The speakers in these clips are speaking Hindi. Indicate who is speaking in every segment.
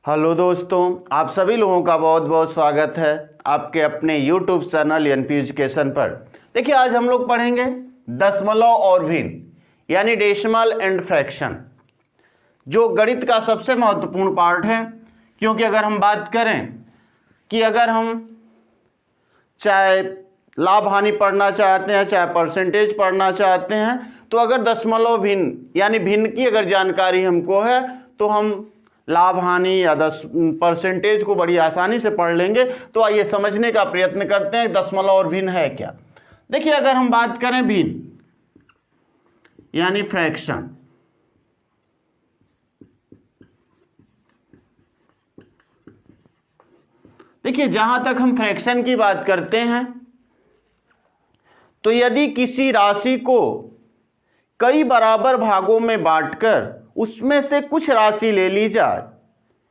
Speaker 1: हेलो दोस्तों, आप सभी लोगों का बहुत बहुत स्वागत है आपके अपने YouTube चैनल एनपी एजुकेशन पर। देखिए, आज हम लोग पढ़ेंगे दशमलव और भिन्न यानी डेसिमल एंड फ्रैक्शन, जो गणित का सबसे महत्वपूर्ण पार्ट है। क्योंकि अगर हम बात करें कि अगर हम चाहे लाभ हानि पढ़ना चाहते हैं, चाहे परसेंटेज पढ़ना चाहते हैं, तो अगर दशमलव भिन्न यानी भिन्न की अगर जानकारी हमको है तो हम लाभ हानि या 10% को बड़ी आसानी से पढ़ लेंगे। तो आइए समझने का प्रयत्न करते हैं दशमलव और भिन्न है क्या। देखिए, अगर हम बात करें भिन्न यानी फ्रैक्शन, देखिए जहां तक हम फ्रैक्शन की बात करते हैं तो यदि किसी राशि को कई बराबर भागों में बांटकर उसमें से कुछ राशि ले ली जाए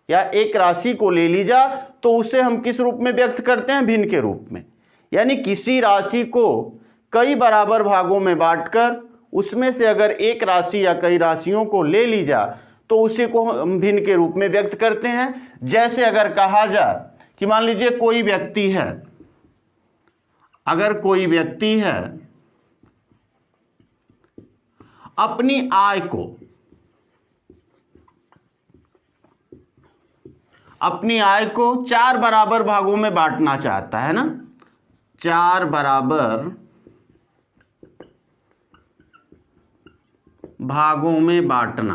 Speaker 1: या एक राशि को ले ली जाए तो उसे हम किस रूप में व्यक्त करते हैं? भिन्न के रूप में। यानी किसी राशि को कई बराबर भागों में बांटकर उसमें से अगर एक राशि या कई राशियों को ले ली जाए तो उसी को हम भिन्न के रूप में व्यक्त करते हैं। जैसे अगर कहा जाए कि मान लीजिए कोई व्यक्ति है, अगर कोई व्यक्ति है अपनी आय को 4 बराबर भागों में बांटना चाहता है ना, 4 बराबर भागों में बांटना।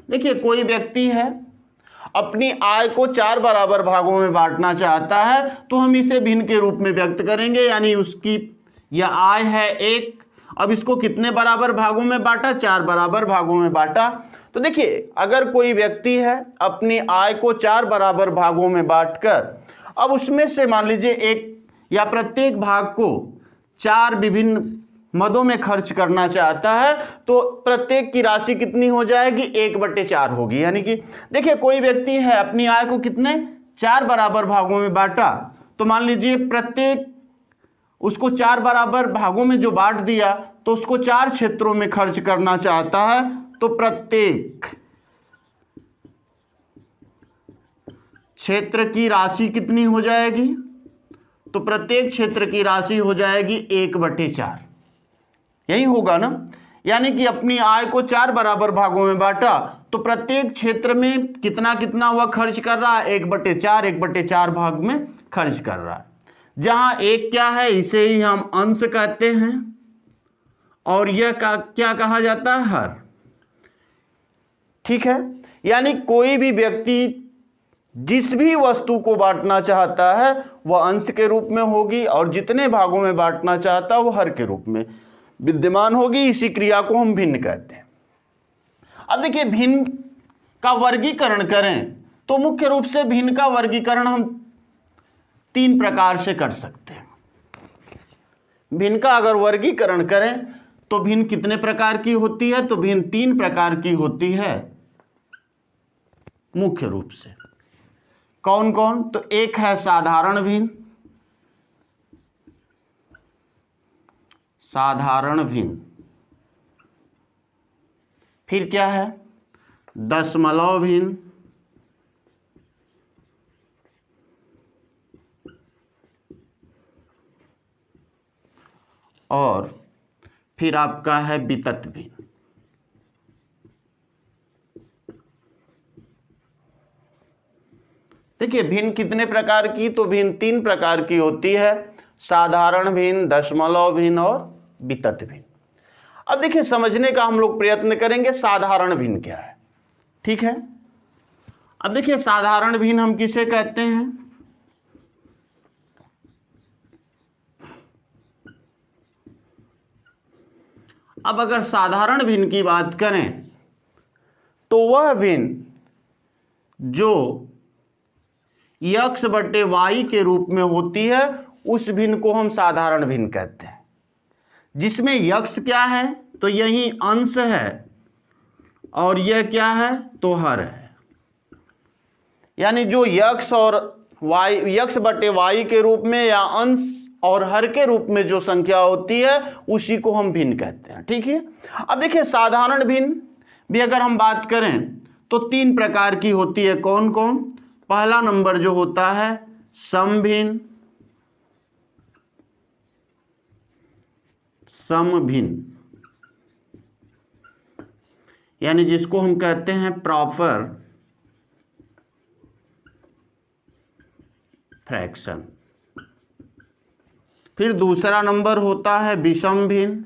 Speaker 1: देखिए, कोई व्यक्ति है अपनी आय को 4 बराबर भागों में बांटना चाहता है तो हम इसे भिन्न के रूप में व्यक्त करेंगे। यानी उसकी यह आय है 1, अब इसको कितने बराबर भागों में बांटा? 4 बराबर भागों में बांटा। तो देखिए, अगर कोई व्यक्ति है अपनी आय को 4 बराबर भागों में बांटकर अब उसमें से मान लीजिए एक या प्रत्येक भाग को 4 विभिन्न मदों में खर्च करना चाहता है तो प्रत्येक की राशि कितनी हो जाएगी? 1/4 होगी। यानी कि देखिए, कोई व्यक्ति है अपनी आय को कितने 4 बराबर भागों में बांटा, तो मान लीजिए प्रत्येक उसको 4 बराबर भागों में जो बांट दिया तो उसको 4 क्षेत्रों में खर्च करना चाहता है। तो प्रत्येक क्षेत्र की राशि कितनी हो जाएगी? तो प्रत्येक क्षेत्र की राशि हो जाएगी 1/4। यही होगा ना। यानी कि अपनी आय को 4 बराबर भागों में बांटा तो प्रत्येक क्षेत्र में कितना कितना वह खर्च कर रहा है? 1/4 भाग में खर्च कर रहा है। जहां एक क्या है, इसे ही हम अंश कहते हैं और यह क्या कहा जाता है? हर। ठीक है। यानी कोई भी व्यक्ति जिस भी वस्तु को बांटना चाहता है वह अंश के रूप में होगी और जितने भागों में बांटना चाहता है वह हर के रूप में विद्यमान होगी। इसी क्रिया को हम भिन्न कहते हैं। अब देखिए, भिन्न का वर्गीकरण करें तो मुख्य रूप से भिन्न का वर्गीकरण हम 3 प्रकार से कर सकते हैं। भिन्न का अगर वर्गीकरण करें तो भिन्न कितने प्रकार की होती है? तो भिन्न 3 प्रकार की होती है मुख्य रूप से। कौन कौन? तो एक है साधारण भिन्न, साधारण भिन्न। फिर क्या है? दशमलव भिन्न, और फिर आपका है वितत भिन्न। देखिए, भिन्न कितने प्रकार की? तो भिन्न 3 प्रकार की होती है, साधारण भिन्न, दशमलव भिन्न और वितत भिन्न। अब देखिए, समझने का हम लोग प्रयत्न करेंगे साधारण भिन्न क्या है। ठीक है। अब देखिए, साधारण भिन्न हम किसे कहते हैं? अब अगर साधारण भिन्न की बात करें तो वह भिन्न जो x/y के रूप में होती है उस भिन्न को हम साधारण भिन्न कहते हैं। जिसमें x क्या है? तो यही अंश है और यह क्या है? तो हर है। यानी जो x और y, x/y के रूप में या अंश और हर के रूप में जो संख्या होती है उसी को हम भिन्न कहते हैं। ठीक है। अब देखिए, साधारण भिन्न भी अगर हम बात करें तो 3 प्रकार की होती है। कौन कौन? पहला नंबर जो होता है समभिन्न, समभिन्न यानी जिसको हम कहते हैं प्रॉपर फ्रैक्शन। फिर दूसरा नंबर होता है विषम भिन्न,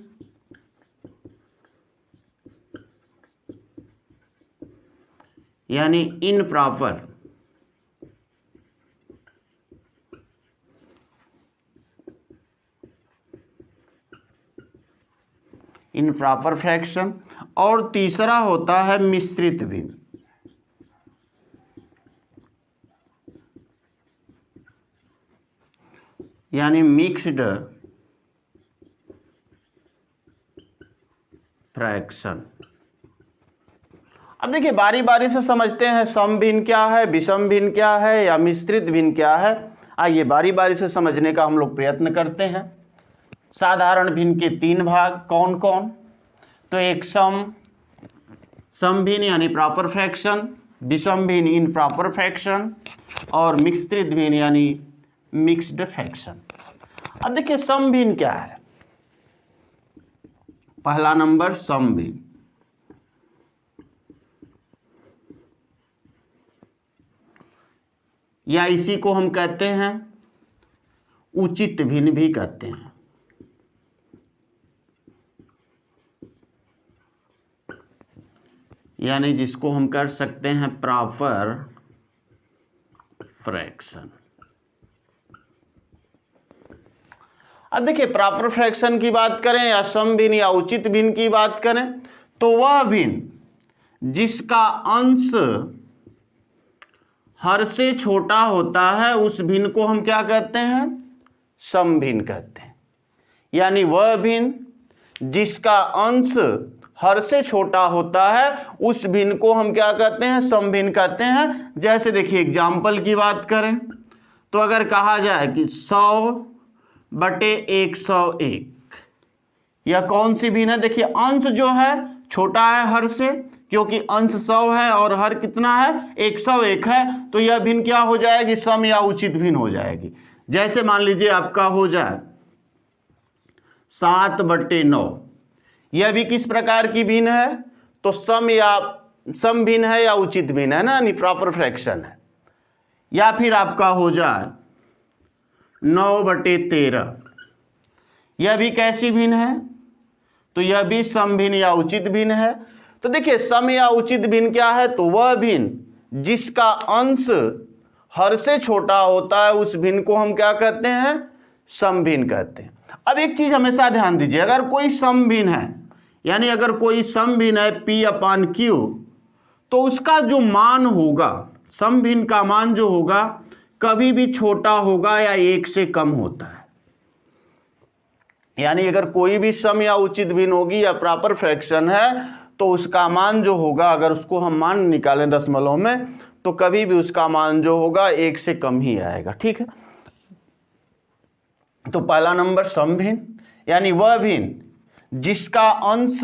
Speaker 1: यानी इनप्रॉपर। Improper fraction. और तीसरा होता है मिश्रित भिन्न, यानी मिक्स्ड फ्रैक्शन। अब देखिए बारी बारी से समझते हैं सम भिन्न क्या है, विषम भिन्न क्या है या मिश्रित भिन्न क्या है। आइए बारी बारी से समझने का हम लोग प्रयत्न करते हैं। साधारण भिन्न के 3 भाग कौन कौन? तो एक सम भिन्न यानी प्रॉपर फ्रैक्शन, विषम भिन्न इनप्रॉपर फ्रैक्शन और मिश्रित भिन्न यानी मिक्स्ड फ्रैक्शन। अब देखिए सम भिन्न क्या है। पहला नंबर सम भिन्न, या इसी को हम कहते हैं उचित भिन्न भी कहते हैं। यानी जिसको हम कर सकते हैं प्रॉपर फ्रैक्शन। अब देखिए प्रॉपर फ्रैक्शन की बात करें या सम भिन्न या उचित भिन्न की बात करें तो वह भिन्न जिसका अंश हर से छोटा होता है उस भिन्न को हम क्या कहते हैं? सम भिन्न कहते हैं। यानी वह भिन्न जिसका अंश हर से छोटा होता है उस भिन्न को हम क्या कहते हैं? सम भिन्न कहते हैं। जैसे देखिए एग्जाम्पल की बात करें तो अगर कहा जाए कि 100/101, यह कौन सी भिन्न है? देखिए अंश जो है छोटा है हर से, क्योंकि अंश 100 है और हर कितना है? 101 है। तो यह भिन्न क्या हो जाएगी? सम या उचित भिन्न हो जाएगी। जैसे मान लीजिए आपका हो जाए 7/9, यह भी किस प्रकार की भिन्न है? तो सम भिन्न है या उचित भिन्न है ना, यानी प्रॉपर फ्रैक्शन है। या फिर आपका हो जाए 9/13, यह भी कैसी भिन्न है? तो यह भी सम भिन्न या उचित भिन्न है। तो देखिए सम या उचित भिन्न क्या है? तो वह भिन्न जिसका अंश हर से छोटा होता है उस भिन्न को हम क्या कहते हैं? सम भिन्न कहते हैं। अब एक चीज हमेशा ध्यान दीजिए, अगर कोई सम भिन्न है, यानी अगर कोई सम भिन्न है P/Q, तो उसका जो मान होगा, सम भिन्न का मान जो होगा कभी भी छोटा होगा या 1 से कम होता है। यानी अगर कोई भी सम या उचित भिन्न होगी या प्रॉपर फ्रैक्शन है तो उसका मान जो होगा, अगर उसको हम मान निकालें दशमलव में, तो कभी भी उसका मान जो होगा 1 से कम ही आएगा। ठीक है। तो पहला नंबर सम भिन्न, यानी वह भिन्न जिसका अंश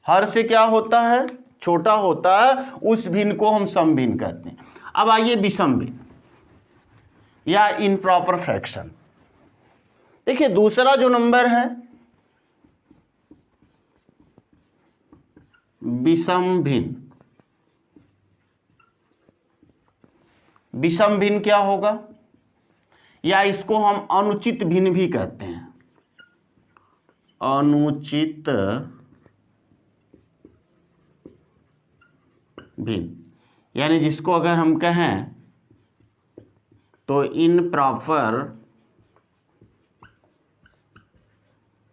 Speaker 1: हर से क्या होता है? छोटा होता है, उस भिन्न को हम सम भिन्न कहते हैं। अब आइए विषम भिन्न या इनप्रॉपर फ्रैक्शन। देखिए दूसरा जो नंबर है विषम भिन्न। विषम भिन्न क्या होगा? या इसको हम अनुचित भिन्न भी कहते हैं। अनुचित भिन्न, यानी जिसको अगर हम कहें तो इनप्रॉपर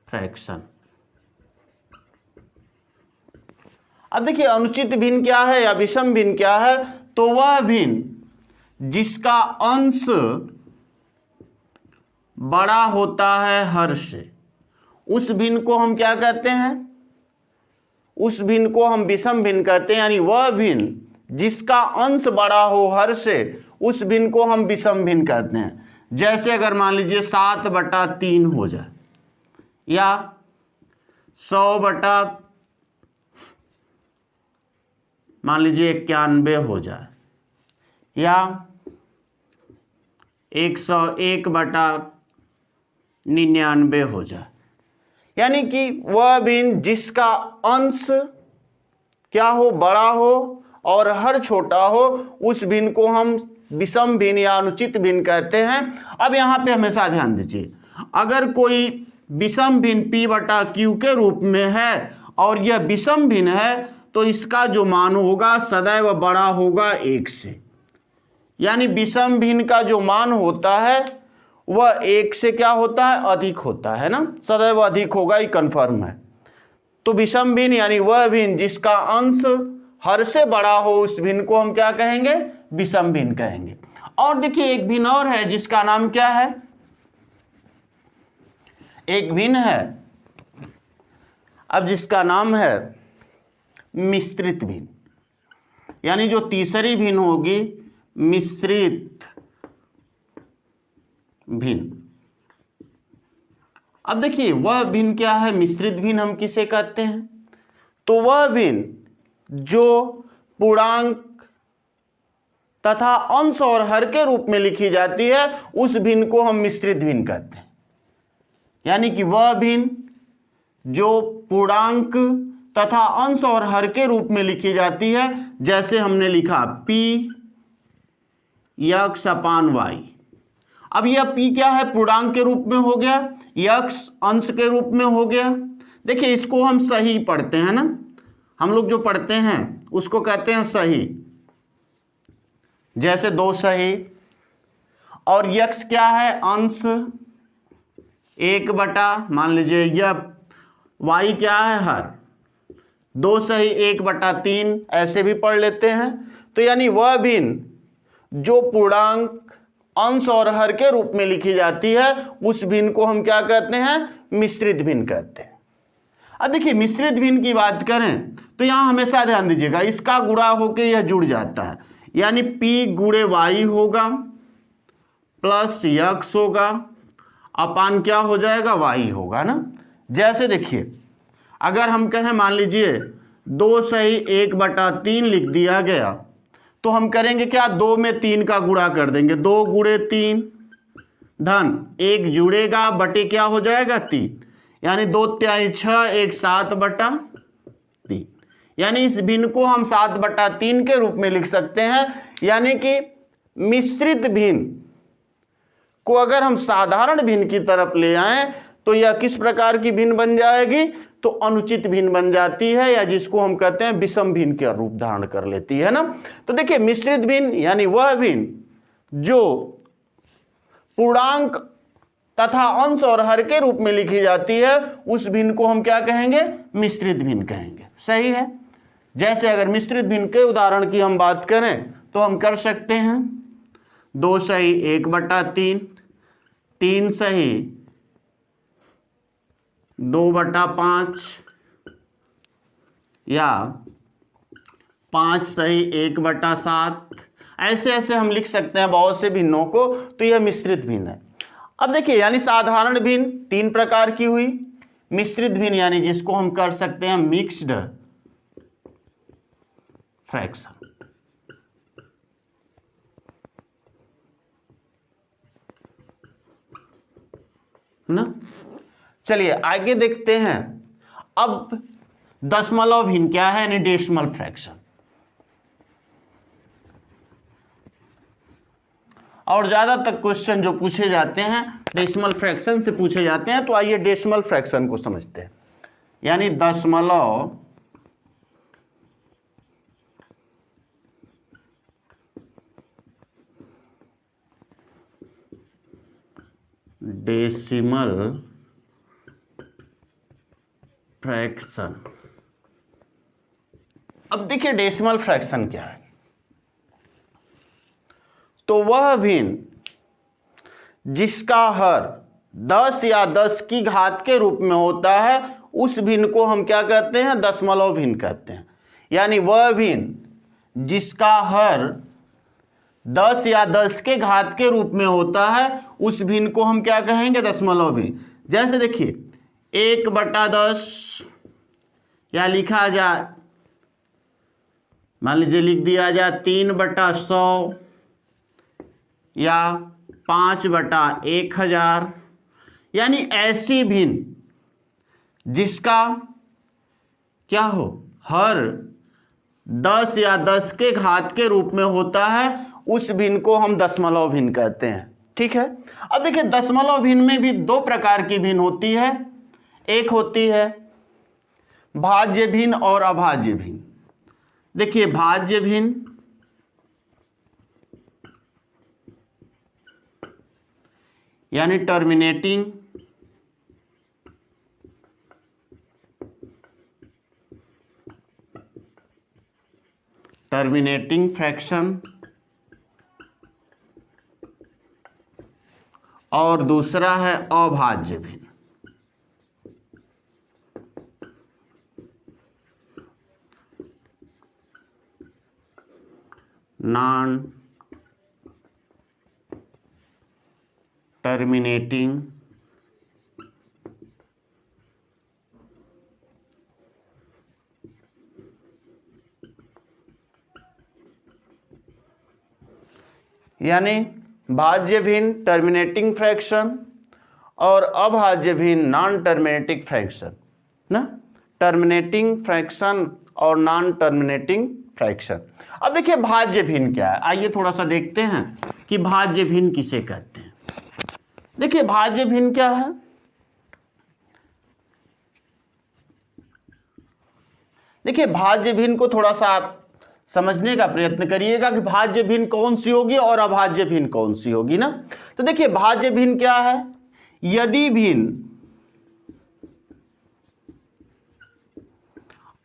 Speaker 1: फ्रैक्शन। अब देखिए अनुचित भिन्न क्या है या विषम भिन्न क्या है? तो वह भिन्न जिसका अंश बड़ा होता है हर से, उस भिन्न को हम क्या कहते हैं? उस भिन्न को हम विषम भिन्न कहते हैं। यानी वह भिन्न जिसका अंश बड़ा हो हर से, उस भिन्न को हम विषम भिन्न कहते हैं। जैसे अगर मान लीजिए 7/3 हो जाए या 100 मान लीजिए 91 हो जाए, या 101/99 हो जाए, यानी कि वह भिन्न जिसका अंश क्या हो, बड़ा हो और हर छोटा हो, उस भिन्न को हम विषम भिन्न या अनुचित भिन्न कहते हैं। अब यहाँ पे हमेशा ध्यान दीजिए, अगर कोई विषम भिन्न p/q के रूप में है और यह विषम भिन्न है तो इसका जो मान होगा सदैव बड़ा होगा 1 से, यानी विषम भिन्न का जो मान होता है वह 1 से क्या होता है, अधिक होता है ना, सदैव अधिक होगा, ये कन्फर्म है। तो विषम भिन्न यानी वह भिन्न जिसका अंश हर से बड़ा हो, उस भिन्न को हम क्या कहेंगे, विषम भिन्न कहेंगे। और देखिए एक भिन्न और है जिसका नाम क्या है, एक भिन्न है अब जिसका नाम है मिश्रित भिन्न, यानी जो तीसरी भिन्न होगी मिश्रित भिन्न। अब देखिए वह भिन्न क्या है, मिश्रित भिन्न हम किसे कहते हैं, तो वह भिन्न जो पूर्णांक तथा अंश और हर के रूप में लिखी जाती है उस भिन्न को हम मिश्रित भिन्न कहते हैं। यानी कि वह भिन्न जो पूर्णांक तथा अंश और हर के रूप में लिखी जाती है, जैसे हमने लिखा p x/y। अब यह p क्या है, पूर्णांक के रूप में हो गया, x अंश के रूप में हो गया। देखिए इसको हम सही पढ़ते हैं ना, हम लोग जो पढ़ते हैं उसको कहते हैं सही, जैसे 2 सही। और x क्या है, अंश 1/ मान लीजिए यह, y क्या है, हर 2 सही 1/3, ऐसे भी पढ़ लेते हैं। तो यानी वह भिन्न जो पूर्णांक अंश और हर के रूप में लिखी जाती है उस भिन्न को हम क्या कहते हैं, मिश्रित भिन्न कहते हैं। अब देखिए मिश्रित भिन्न की बात करें तो यहां हमेशा ध्यान दीजिएगा, इसका गुणा होकर यह जुड़ जाता है, यानी p गुणे y होगा प्लस x होगा अपान क्या हो जाएगा, y होगा ना। जैसे देखिए अगर हम कहें मान लीजिए 2 सही 1/3 लिख दिया गया, तो हम करेंगे क्या, 2 में 3 का गुणा कर देंगे, 2 गुणे 3 धन 1 जुड़ेगा बटे क्या हो जाएगा 3, यानी 2 तिहाई 6, 1 7/3, यानी इस भिन्न को हम 7/3 के रूप में लिख सकते हैं। यानी कि मिश्रित भिन्न को अगर हम साधारण भिन्न की तरफ ले आएं तो यह किस प्रकार की भिन्न बन जाएगी, तो अनुचित भिन्न बन जाती है, या जिसको हम कहते हैं विषम भिन्न का रूप धारण कर लेती है ना। तो देखिए मिश्रित भिन्न यानी वह भिन्न जो पूर्णांक तथा अंश और हर के रूप में लिखी जाती है उस भिन्न को हम क्या कहेंगे, मिश्रित भिन्न कहेंगे। सही है। जैसे अगर मिश्रित भिन्न के उदाहरण की हम बात करें तो हम कर सकते हैं 2 सही 1/3, 3 सही 2/5, या 5 सही 1/7, ऐसे ऐसे हम लिख सकते हैं बहुत से भिन्नों को। तो यह मिश्रित भिन्न है। अब देखिए यानी साधारण भिन्न 3 प्रकार की हुई, मिश्रित भिन्न यानी जिसको हम कर सकते हैं मिक्स्ड फ्रैक्शन। ना चलिए आगे देखते हैं। अब दशमलव भिन्न क्या है, यानी डेसिमल फ्रैक्शन। और ज्यादातर क्वेश्चन जो पूछे जाते हैं डेसिमल फ्रैक्शन से पूछे जाते हैं। तो आइए डेसिमल फ्रैक्शन को समझते हैं, यानी दशमलव डेसिमल फ्रैक्शन। अब देखिए डेसिमल फ्रैक्शन क्या है, तो वह भिन्न जिसका हर 10 या 10 की घात के रूप में होता है उस भिन्न को हम क्या कहते हैं, दशमलव भिन्न कहते हैं। यानी वह भिन्न जिसका हर 10 या 10 के घात के रूप में होता है उस भिन्न को हम क्या कहेंगे, दशमलव भिन्न। जैसे देखिए 1/10, या लिखा जाए मान लीजिए लिख दिया जाए 3/100 या 5/1000, यानी ऐसी भिन्न जिसका क्या हो, हर 10 या 10 के घात के रूप में होता है, उस भिन्न को हम दशमलव भिन्न कहते हैं। ठीक है। अब देखिए दशमलव भिन्न में भी दो प्रकार की भिन्न होती है। एक होती है भाज्य भिन्न और अभाज्य भिन्न। देखिए भाज्य भिन्न यानी टर्मिनेटिंग फ्रैक्शन, और दूसरा है अभाज्य भिन्न। नॉन टर्मिनेटिंग यानी भाज्य भिन्न टर्मिनेटिंग फ्रैक्शन और अभाज्य भिन्न नॉन टर्मिनेटिंग फ्रैक्शन ना, टर्मिनेटिंग फ्रैक्शन और नॉन टर्मिनेटिंग फ्रैक्शन। अब देखिए भाज्य भिन्न क्या है, आइए थोड़ा सा देखते हैं कि भाज्य भिन्न किसे कहते हैं। देखिए भाज्य भिन्न क्या है, देखिए भाज्य भिन्न को थोड़ा सा आप समझने का प्रयत्न करिएगा कि भाज्य भिन्न कौन सी होगी और अभाज्य भिन्न कौन सी होगी ना। तो देखिए भाज्य भिन्न क्या है, यदि भिन्न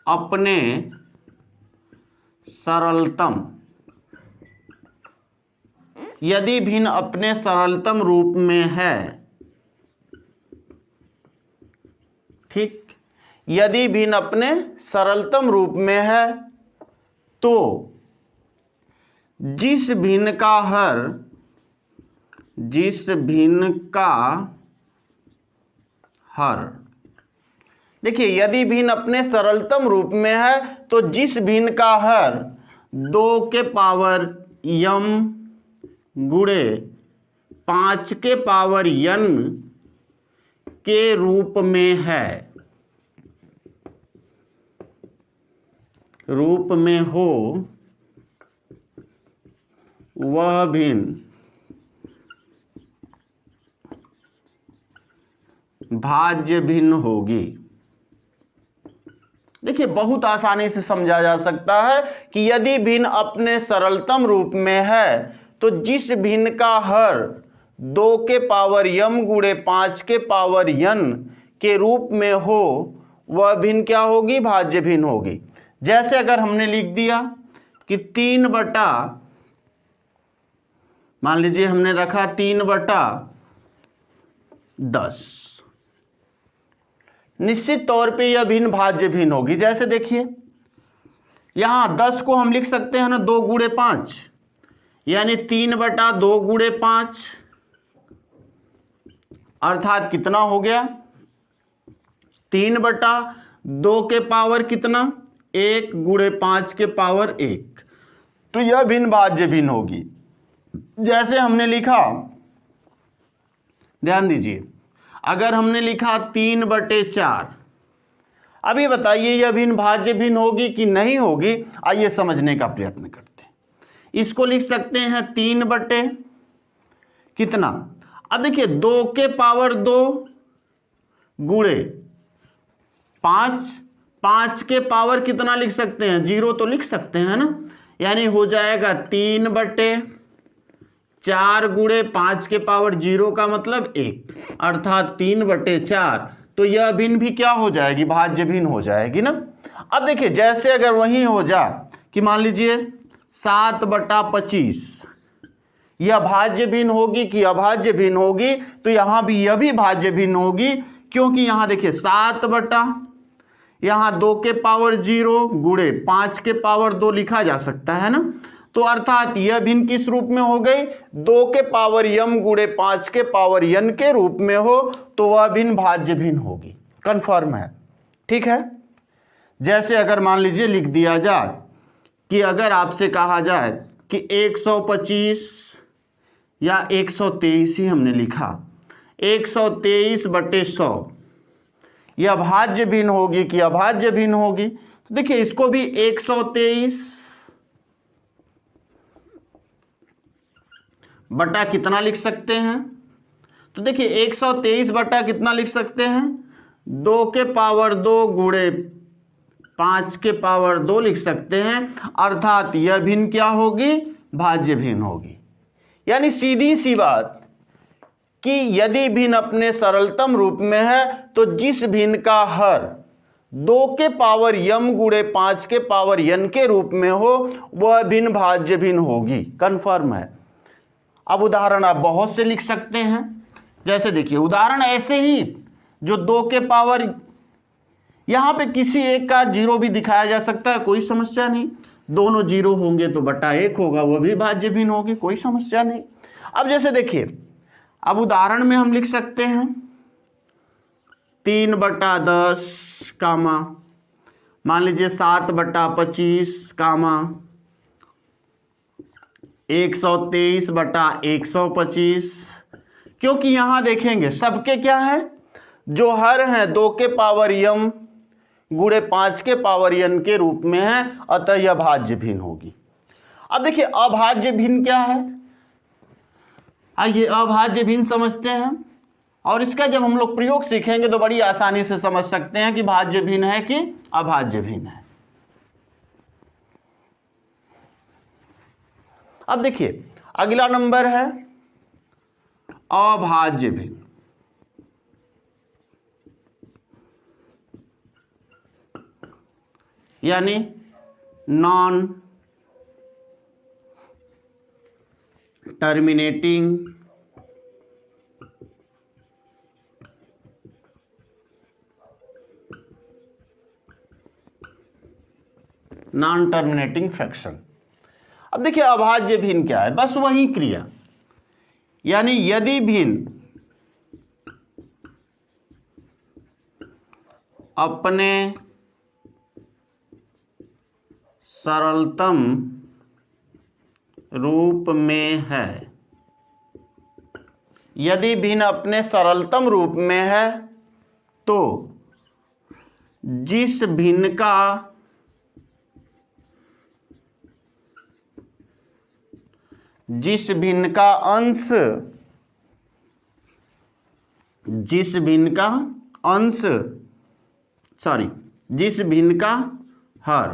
Speaker 1: अपने सरलतम रूप में है, ठीक, यदि भिन्न अपने सरलतम रूप में है तो जिस भिन्न का हर, देखिए यदि भिन्न अपने सरलतम रूप में है तो जिस भिन्न का हर 2 के पावर m गुणे 5 के पावर n के रूप में है, रूप में हो, वह भिन्न भाज्य भिन्न होगी। देखिए बहुत आसानी से समझा जा सकता है कि यदि भिन्न अपने सरलतम रूप में है तो जिस भिन्न का हर 2 के पावर m गुणे 5 के पावर n के रूप में हो, वह भिन्न क्या होगी, भाज्य भिन्न होगी। जैसे अगर हमने लिख दिया कि 3/, मान लीजिए हमने रखा 3/10, निश्चित तौर पे यह भिन्न भाज्य भिन्न होगी। जैसे देखिए यहां 10 को हम लिख सकते हैं ना 2 गुणे 5, यानी 3/2 गुणे 5, अर्थात कितना हो गया, 3/2 के पावर कितना, 1 गुणे 5 के पावर 1। तो यह भिन्न भाज्य भिन्न होगी। जैसे हमने लिखा, ध्यान दीजिए, अगर हमने लिखा 3/4, अभी बताइए यह भिन्न भाज्य भिन्न होगी कि नहीं होगी। आइए समझने का प्रयत्न करते हैं। इसको लिख सकते हैं 3 कितना, अब देखिए 2 के पावर 2 गुणे 5, 5 के पावर कितना लिख सकते हैं, 0 तो लिख सकते हैं ना, यानी हो जाएगा 3/4 गुणे 5 के पावर 0 का मतलब 1, अर्थात 3/4। तो यह भिन्न भी क्या हो जाएगी, भाज्य भिन्न हो जाएगी ना। अब देखिए जैसे अगर वही हो जाए कि मान लीजिए 7/25, यह भाज्य भिन्न होगी कि अभाज्य भिन्न होगी, तो यहां भी यह भी भाज्य भिन्न होगी, क्योंकि यहां देखिए 7 यहां 2 के पावर 0 गुणे 5 के पावर 2 लिखा जा सकता है ना। तो अर्थात यह भिन्न किस रूप में हो गई, 2 के पावर m गुणे 5 के पावर n के रूप में हो, तो वह भिन्न भाज्य भिन्न होगी। कंफर्म है, ठीक है। जैसे अगर मान लीजिए लिख दिया जाए कि अगर आपसे कहा जाए कि 125 या 123 ही हमने लिखा, 123/100 यह भाज्य भिन्न होगी कि अभाज्य भिन्न होगी। तो देखिए इसको भी 123 बटा कितना लिख सकते हैं, तो देखिए 123 बटा कितना लिख सकते हैं, 2 के पावर 2 गुणे 5 के पावर 2 लिख सकते हैं। अर्थात यह भिन्न क्या होगी, भाज्य भिन्न होगी। यानी सीधी सी बात कि यदि भिन्न अपने सरलतम रूप में है तो जिस भिन्न का हर 2 के पावर m गुणे 5 के पावर n के रूप में हो वह भिन्न भाज्य भिन्न होगी, कन्फर्म है। अब उदाहरण आप बहुत से लिख सकते हैं, जैसे देखिए उदाहरण ऐसे ही जो 2 के पावर, यहां पे किसी एक का जीरो भी दिखाया जा सकता है, कोई समस्या नहीं। दोनों जीरो होंगे तो बटा 1 होगा, वह भी भाज्य भिन्न होगी, कोई समस्या नहीं। अब जैसे देखिए, अब उदाहरण में हम लिख सकते हैं 3/10 कामा, मान लीजिए 7/25 कामा 123/125, क्योंकि यहां देखेंगे सबके क्या है, जो हर हैं 2 के पावर m गुणे 5 के पावर n के रूप में है, अतः यह भाज्य भिन्न होगी। अब देखिए अभाज्य भिन्न क्या है, आइए अभाज्य भिन्न समझते हैं, और इसका जब हम लोग प्रयोग सीखेंगे तो बड़ी आसानी से समझ सकते हैं कि भाज्य भिन्न है कि अभाज्य भिन्न है। अब देखिए अगला नंबर है अभाज्य भिन्न। यानी नॉन टर्मिनेटिंग फ्रैक्शन। अब देखिए अभाज्य भिन्न क्या है, बस वही क्रिया, यानी यदि भिन्न अपने सरलतम रूप में है, यदि भिन्न अपने सरलतम रूप में है तो जिस भिन्न का अंश जिस भिन्न का हर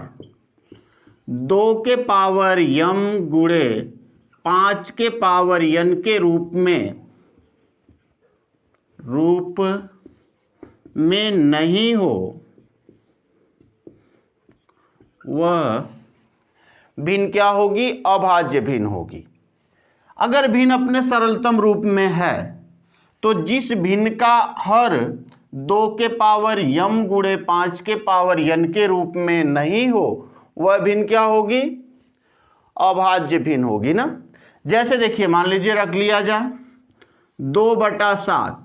Speaker 1: 2 के पावर m गुणे 5 के पावर n के रूप में नहीं हो वह भिन्न क्या होगी, अभाज्य भिन्न होगी। अगर भिन्न अपने सरलतम रूप में है तो जिस भिन्न का हर 2 के पावर m गुणे 5 के पावर n के रूप में नहीं हो वह भिन्न क्या होगी, अभाज्य भिन्न होगी ना। जैसे देखिए मान लीजिए रख लिया जाए 2/7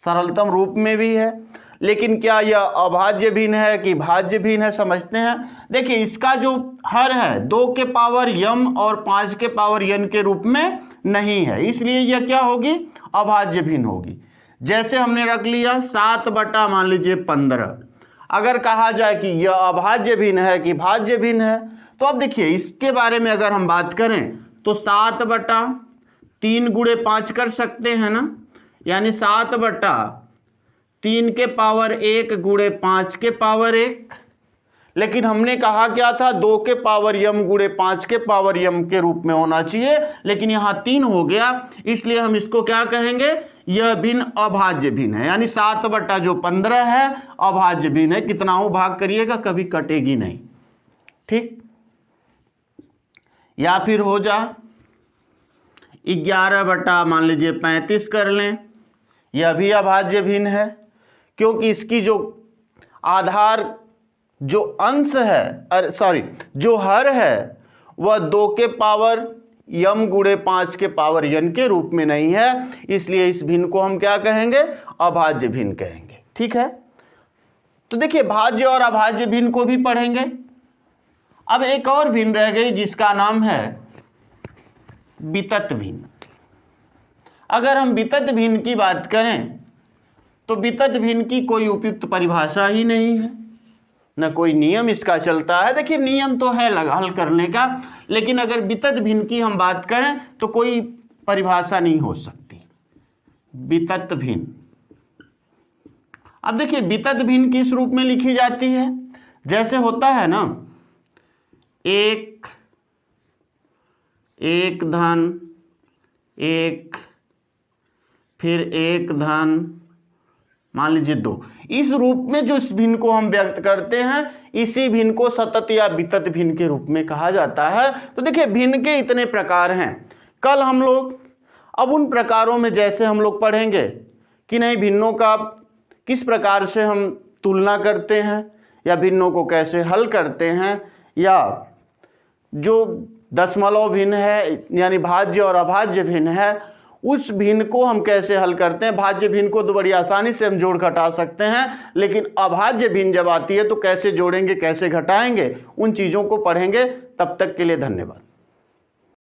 Speaker 1: सरलतम रूप में भी है, लेकिन क्या यह अभाज्य भिन्न है कि भाज्य भिन्न है, समझते हैं। देखिए इसका जो हर है 2 के पावर m और 5 के पावर n के रूप में नहीं है, इसलिए यह क्या होगी, अभाज्य भिन्न होगी। जैसे हमने रख लिया 7/मान लीजिए 15, अगर कहा जाए कि यह अभाज्य भिन्न है कि भाज्य भिन्न है, तो अब देखिए इसके बारे में अगर हम बात करें तो 7/3 गुणे 5 कर सकते हैं ना, यानी 7/3 के पावर 1 गुणे 5 के पावर 1। लेकिन हमने कहा क्या था, 2 के पावर m गुणे 5 के पावर m के रूप में होना चाहिए, लेकिन यहाँ 3 हो गया, इसलिए हम इसको क्या कहेंगे, यह भिन्न अभाज्य भिन्न है। यानी 7/15 है, अभाज्य भिन्न है। कितना हो भाग करिएगा, कभी कटेगी नहीं, ठीक। या फिर हो जा 11 मान लीजिए 35 कर लें, यह भी अभाज्य भिन्न है, क्योंकि इसकी जो आधार जो अंश है जो हर है वह 2 के पावर m गुणे 5 के पावर n के रूप में नहीं है, इसलिए इस भिन्न को हम क्या कहेंगे, अभाज्य भिन्न कहेंगे, ठीक है। तो देखिए भाज्य और अभाज्य भिन्न को भी पढ़ेंगे। अब एक और भिन्न रह गई जिसका नाम है वितत भिन्न। अगर हम वितत भिन्न की बात करें तो वितत भिन्न की कोई उपयुक्त परिभाषा ही नहीं है, न कोई नियम इसका चलता है। देखिए नियम तो है हल करने का, लेकिन अगर वितत भिन्न की हम बात करें तो कोई परिभाषा नहीं हो सकती। वितत भिन्न, अब देखिए वितत भिन्न किस रूप में लिखी जाती है, जैसे होता है ना एक धन एक, फिर एक धन मान लीजिए 2, इस रूप में जो इस भिन्न को हम व्यक्त करते हैं इसी भिन्न को सतत या वितत भिन्न के रूप में कहा जाता है। तो देखिए भिन्न के इतने प्रकार हैं। कल हम लोग अब उन प्रकारों में जैसे हम लोग पढ़ेंगे कि नहीं भिन्नों का किस प्रकार से हम तुलना करते हैं या भिन्नों को कैसे हल करते हैं, या जो दशमलव भिन्न है यानी भाज्य और अभाज्य भिन्न है उस भिन्न को हम कैसे हल करते हैं। भाज्य भिन्न को तो बड़ी आसानी से हम जोड़ घटा सकते हैं, लेकिन अभाज्य भिन्न जब आती है तो कैसे जोड़ेंगे कैसे घटाएंगे, उन चीज़ों को पढ़ेंगे। तब तक के लिए धन्यवाद।